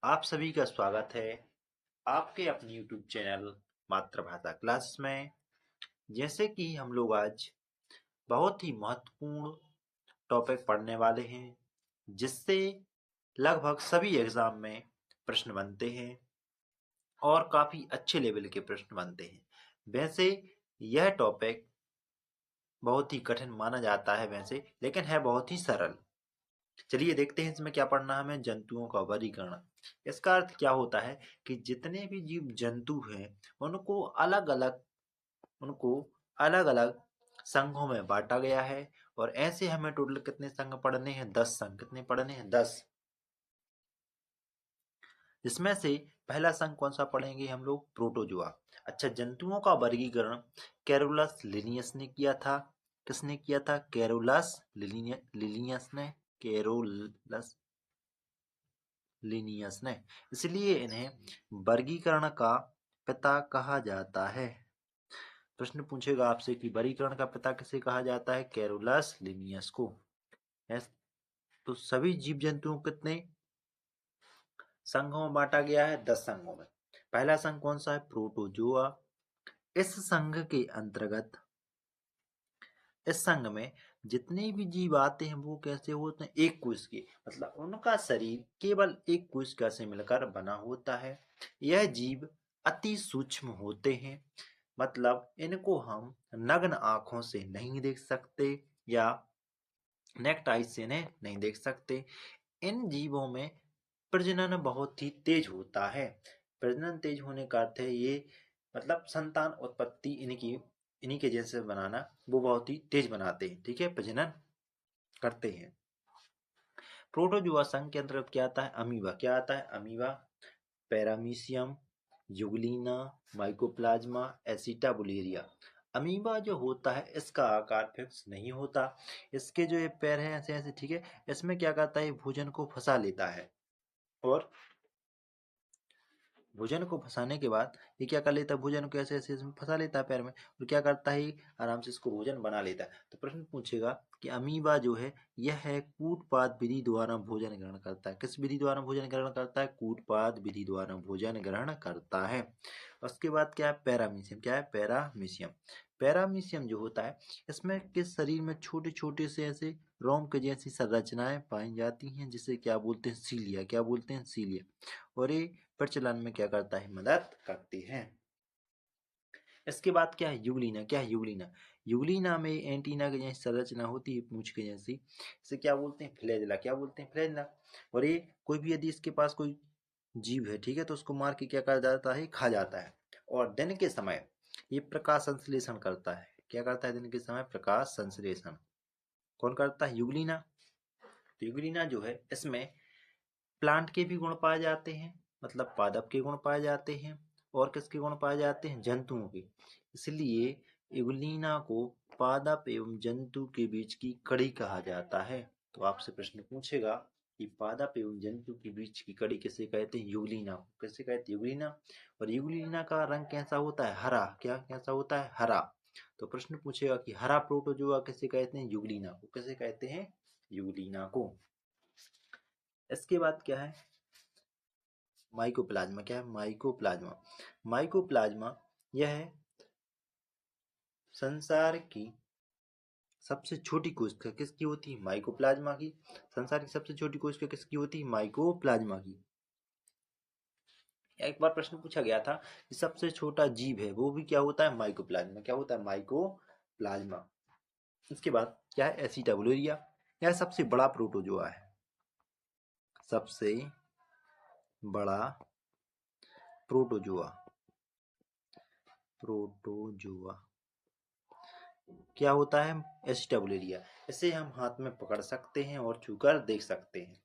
आप सभी का स्वागत है आपके अपने YouTube चैनल मातृभाषा क्लास में। जैसे कि हम लोग आज बहुत ही महत्वपूर्ण टॉपिक पढ़ने वाले हैं, जिससे लगभग सभी एग्जाम में प्रश्न बनते हैं और काफी अच्छे लेवल के प्रश्न बनते हैं। वैसे यह टॉपिक बहुत ही कठिन माना जाता है वैसे, लेकिन है बहुत ही सरल। चलिए देखते हैं इसमें क्या पढ़ना है हमें। जंतुओं का वर्गीकरण, इसका अर्थ क्या होता है कि जितने भी जीव जंतु हैं उनको अलग अलग उनको अलग अलग संघों में बांटा गया है। और ऐसे हमें टोटल कितने संघ पढ़ने हैं? 10 संघ। कितने पढ़ने हैं? 10। जिसमें से पहला संघ कौन सा पढ़ेंगे हम लोग? प्रोटोजुआ। अच्छा, जंतुओं का वर्गीकरण कैरोलस लिनियस ने किया था। किसने किया था? कैरोलस लिनियस ने। कैरोलस लिनियस ने। इसलिए इन्हें वर्गीकरण का पिता कहा जाता है। प्रश्न पूछेगा आपसे कि वर्गीकरण का पिता किसे कहा जाता है? कैरोलस लिनियस को। तो सभी जीव जंतुओं को कितने संघों में बांटा गया है? 10 संघों में। पहला संघ कौन सा है? प्रोटोजोआ। इस संघ के अंतर्गत इस संघ में जितने भी जीव आते हैं वो कैसे होते हैं? एक कोश के, मतलब उनका शरीर केवल एक कोशिका से मिलकर बना होता है। यह जीव अति सूक्ष्म होते हैं, मतलब इनको हम नग्न आंखों से नहीं देख सकते या नेक्ड आइज से इन्हें नहीं देख सकते। इन जीवों में प्रजनन बहुत ही तेज होता है। प्रजनन तेज होने का अर्थ है ये, मतलब संतान उत्पत्ति इन्हीं के जैसे बनाना वो बहुत ही तेज बनाते हैं। ठीक है, प्रजनन करते हैं। प्रोटोजुआ संघ के अंतर्गत क्या आता है? अमीबा। क्या आता है? Amoeba, paramecium, euglena, mycoplasma, acetabularia. Amoeba जो होता है इसका आकार फिक्स नहीं होता। इसके जो ये पैर हैं ऐसे ऐसे, ठीक है। इसमें क्या करता है? भोजन को फंसा लेता है और भोजन को फंसाने के बाद ये क्या कर लेता है? भोजन को ऐसे ऐसे इसमें फंसा लेता है पैर में, और क्या करता है? आराम से इसको भोजन बना लेता है। तो प्रश्न पूछेगा कि अमीबा जो है यह है कूटपाद विधि द्वारा भोजन ग्रहण करता है। किस विधि द्वारा भोजन ग्रहण करता है? कूटपाद विधि द्वारा भोजन ग्रहण करता है। उसके बाद क्या है? पैरामीशियम। क्या है? पैरामीशियम। पैरामीशियम जो होता है इसमें किस शरीर में छोटे छोटे से ऐसे रोम के जैसी संरचनाएं पाई जाती हैं, जिसे क्या बोलते हैं? सीलिया। क्या बोलते हैं? सीलिया। और ये प्रचलन में क्या करता है? मदद करती है। इसके बाद क्या है? युगलीना। क्या है? युगलीना। युगलीना में एंटीना की जैसी संरचना होती है, पूंछ के जैसी। इसे क्या बोलते हैं? फ्लैजेला। क्या बोलते हैं? फ्लैजेला। और ये कोई भी यदि इसके पास कोई जीव है, ठीक है, तो उसको मार के क्या कर जाता है? खा जाता है। और दिन के समय ये प्रकाश संश्लेषण करता है। क्या करता है दिन के समय? प्रकाश संश्लेषण। कौन करता है? युगलीना। तो युगलीना जो है इसमें प्लांट के भी गुण पाए जाते हैं, मतलब पादप के गुण पाए जाते हैं। और किसके गुण पाए जाते हैं? जंतुओं के। इसलिए इगुलिना को पादप एवं जंतु के बीच की कड़ी कहा जाता है। तो आपसे प्रश्न पूछेगा कि पादप एवं जंतु के बीच की कड़ी किसे कहते हैं? युगलीना को। किसे कहते हैं? युगलीना। और युगलीना का रंग कैसा होता है? हरा। क्या कैसा होता है? हरा। तो प्रश्न पूछेगा कि हरा प्रोटोजोआ किसे कहते हैं? युगलीना को। किसे कहते हैं? युगलीना को। इसके बाद क्या है? माइकोप्लाज्मा। क्या है? माइकोप्लाज्मा। माइकोप्लाज्मा यह है संसार की सबसे छोटी कोशिका किसकी होती है? माइकोप्लाज्मा की। संसार की सबसे छोटी कोशिका किसकी होती है? माइकोप्लाज्मा की। एक बार प्रश्न पूछा गया था कि सबसे छोटा जीव है वो भी क्या होता है? माइकोप्लाज्मा। क्या होता है? माइकोप्लाज्मा। इसके बाद क्या है? एसिटाबुलेरिया। यह सबसे बड़ा प्रोटोजोआ है। सबसे बड़ा प्रोटोजोआ। प्रोटोजोआ क्या होता है? एसिटाबुलेरिया। इसे हम हाथ में पकड़ सकते हैं और छूकर देख सकते हैं।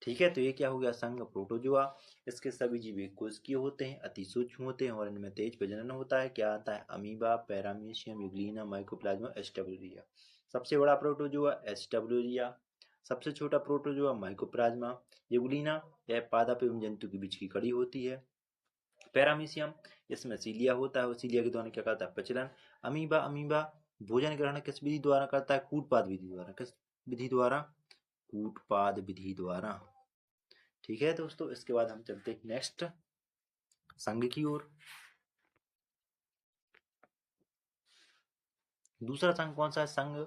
ठीक है, तो ये क्या हो गया? संघ प्रोटोजोआ। इसके सभी जीव एक कोशिकीय होते हैं, अति सूक्ष्म होते हैं और इनमें तेज प्रजनन होता है। क्या आता है? Amoeba, paramecium, euglena, mycoplasma, acetabularia. सबसे बड़ा प्रोटोजोआ एसिटाबुलेरिया। सबसे छोटा प्रोटोजोआ माइकोप्लाज्मा। यूग्लिना यह पादप एवं जंतु के बीच की कड़ी होती है। पैरामीशियम इसमें सीलिया होता है और सीलिया के द्वारा क्या करता है? प्रचलन। अमीबा अमीबा भोजन ग्रहण किस विधि द्वारा करता है? कूटपाद विधि द्वारा। किस विधि द्वारा? कूटपाद विधि द्वारा। ठीक है दोस्तों, इसके बाद हम चलते हैं नेक्स्ट संघ की ओर। दूसरा संघ कौन सा है? संघ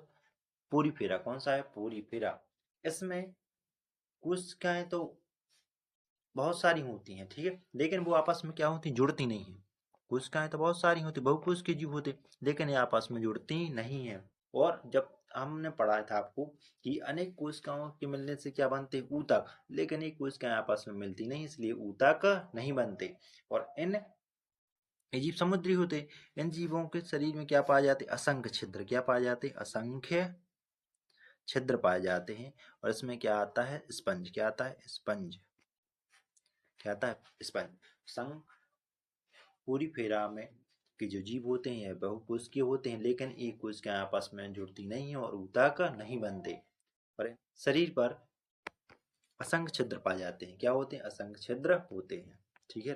पोरीफेरा। कौन सा है? पोरीफेरा। इसमें कोशिकाएं तो बहुत सारी होती हैं, ठीक है, लेकिन वो आपस में क्या होती, जुड़ती नहीं है। कोशिकाएं तो बहुत सारी होती, बहुकोशिकीय जीव होते, लेकिन ये आपस में जुड़ती नहीं है। और जब हमने पढ़ा था आपको कि अनेक कोशिकाओं के मिलने से क्या बनते, ऊतक, लेकिन ये कोशिकाएं आपस में मिलती नहीं, इसलिए ऊतक नहीं बनते। और ये जीव समुद्री होते। इन जीवों के शरीर में क्या पाए जाते? असंख्य छिद्र। क्या पाए जाते? असंख्य छिद्र पाए जाते हैं। और इसमें क्या आता है? स्पंज। क्या आता है? स्पंज। क्या आता है? स्पंज। संघ पोरीफेरा में के जो जीव होते हैं बहुकोशिकीय होते हैं, लेकिन एक कोशिकाएं आपस में जुड़ती नहीं है और ऊतक नहीं बनते। और शरीर पर असंख्य छिद्र पाए जाते हैं। क्या होते हैं? असंख्य छिद्र होते हैं। ठीक है,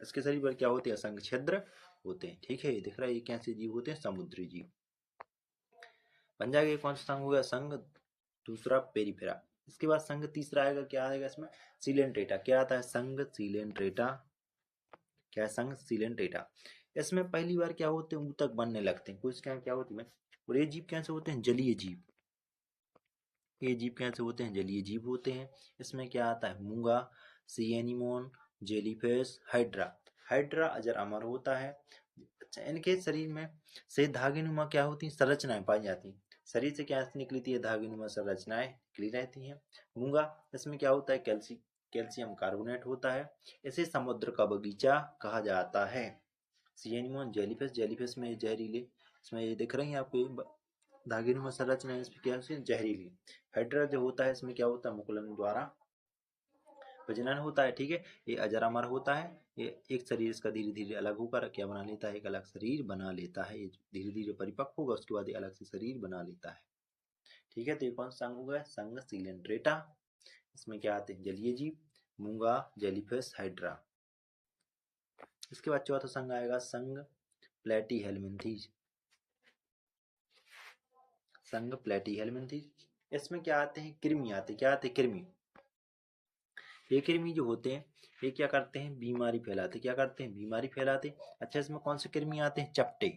इसके शरीर पर क्या होते हैं? असंख्य छिद्र होते हैं। ठीक है, ये दिख रहा है, ये कैसे जीव होते हैं? समुद्री जीव। बन जाएगा कौन सा संघ हो गया? संघ दूसरा पेरीफेरा। इसके बाद संघ तीसरा आएगा, क्या आएगा इसमें? सीलेंट्रेटा। क्या आता है? संघ सीलेंट्रेटा। क्या है? संघ सीलेंट्रेटा। इसमें पहली बार क्या होते हैं? ऊतक बनने लगते हैं। कुछ क्या होती है? और ये जीव कैसे होते हैं? जलीय जीव। ये जीव कैसे होते हैं? जलीय जीव होते हैं। इसमें क्या आता है? मूंगा, सी एनीमोन, जेलीफिश, हाइड्रा। हाइड्रा अजर अमर होता है। अच्छा, इनके शरीर में से धागेनुमा क्या होती है? संरचनाएं पाई जाती हैं। शरीर से क्या निकली थी? धागेनुमा संरचनाएं निकली रहती हैं। मूंगा, इसमें क्या होता है? कैल्शियम कार्बोनेट होता है। इसे समुद्र का बगीचा कहा जाता है। सी एनीमोन, जेलीफिश। जेलीफिश में जहरीले, इसमें ये दिख रही है आपको धागेनुमा संरचना है, इसमें क्या है? जहरीली। हाइड्रा जो होता है, इसमें क्या होता है? मुकुलन द्वारा प्रजनन होता है। ठीक है, ये अजरामर होता है। ये एक शरीर इसका धीरे धीरे अलग होकर क्या बना लेता है? एक अलग शरीर बना लेता है। ये धीरे धीरे परिपक्व होगा, उसके बाद ये अलग से शरीर बना लेता है। ठीक है, तो ये कौन सा संघ होगा? संघ सीलेंट्रेटा। इसमें क्या आते हैं? जलीय जीव, मूंगा, जेलीफिश, हाइड्रा। इसके बाद चौथा संघ आएगा संघ प्लेटीहेल्मिन्थीज। संघ प्लेटीहेल्मिन्थीज। इसमें क्या आते हैं? कृमि आते हैं। क्या आते हैं? कृमि। ये कृमि जो होते हैं, ये क्या करते हैं? बीमारी फैलाते। क्या करते हैं? बीमारी फैलाते। अच्छा, इसमें कौन से कृमि आते हैं? चपटे।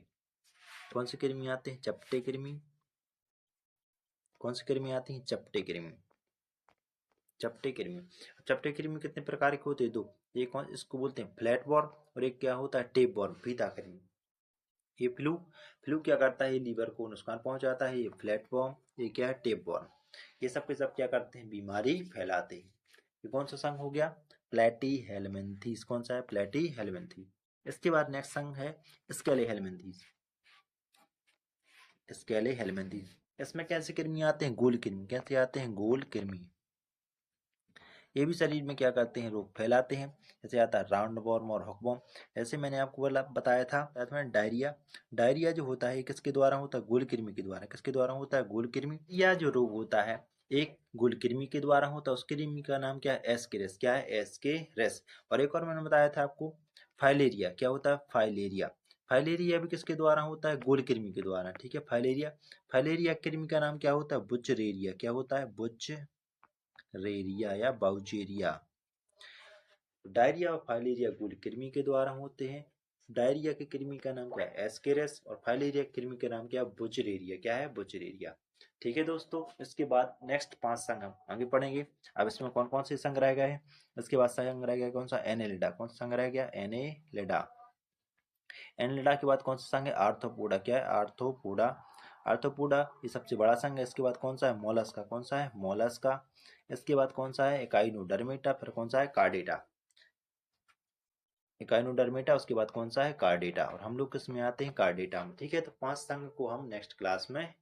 कौन से कृमि आते हैं? चपटे कृमि। कौन से कृमि आते हैं? चपटे कृमि। चपटे कृमि। चपटे कृमि कितने प्रकार के होते हैं? दो। एक कौन, इसको बोलते हैं फ्लैट वॉर्म, और एक क्या होता है? टेप वॉर्म, फीता कृमि। ये फ्लू, फ्लू क्या करता है? लीवर को नुकसान पहुंचाता है। ये फ्लैट वॉर्म, ये क्या है? Tape warm. ये सब के सब क्या करते हैं? बीमारी फैलाते हैं। ये कौन सा संघ हो गया? प्लेटीहेल्मिन्थीज। कौन सा है? प्लेटीहेल्मिन्थीज। इसके बाद नेक्स्ट संघ है स्केलेहेल्मिन्थीज। स्केलेहेल्मिन्थीज। इसमें कैसे कृमि आते हैं? गोल कृमि। कैसे आते हैं? गोल कृमि। ये भी शरीर में क्या करते हैं? रोग फैलाते हैं। जैसे आता है राउंड वॉर्म और हॉकवॉर्म। ऐसे मैंने आपको बताया था साथ में डायरिया। डायरिया जो होता है किसके द्वारा होता है? गोल कृमि के द्वारा। किसके द्वारा होता है? गोल कृमि। या जो रोग होता है एक गोल कृमि के द्वारा होता है, उस कृमि का नाम क्या है? एस्केरेस। क्या है? एस्केरेस। और एक और मैंने बताया था आपको फाइलेरिया। क्या होता है? फाइलेरिया। फाइलेरिया भी किसके द्वारा होता है? गोल कृमि के द्वारा। ठीक है, फाइलेरिया। फाइलेरिया कृमि का नाम क्या होता है? बुचरेरिया। क्या होता है? बुचरेरिया या बाउचेरिया। डायरिया और फाइलेरिया गोल कृमि के द्वारा होते हैं। डायरिया के कृमि का नाम क्या है? एस्केरस। और फाइलेरिया कृमि का नाम क्या है? बुचरेरिया। क्या है? बुचरेरिया। ठीक है दोस्तों, इसके बाद नेक्स्ट 5 संघ हम आगे पढ़ेंगे। अब इसमें कौन कौन से संघ रह गए हैं? इसके बाद संघ रह गया कौन सा? एनेलिडा। कौन सा संघ रह गया? एनेलिडा। एनेलिडा के बाद कौन सा संघ है? आर्थ्रोपोडा। क्या है? आर्थ्रोपोडा। आर्थ्रोपोडा ये सबसे बड़ा संघ है। इसके बाद कौन सा है? मोलस्का। कौन सा है? मोलस्का। इसके बाद कौन सा है? एकाइनोडर्मेटा। फिर कौन सा है? कार्डेटा। इकाइनोडर्मेटा, उसके बाद कौन सा है? कार्डेटा। और हम लोग किस में आते हैं? कार्डेटा में। ठीक है, तो 5 संघ को हम नेक्स्ट क्लास में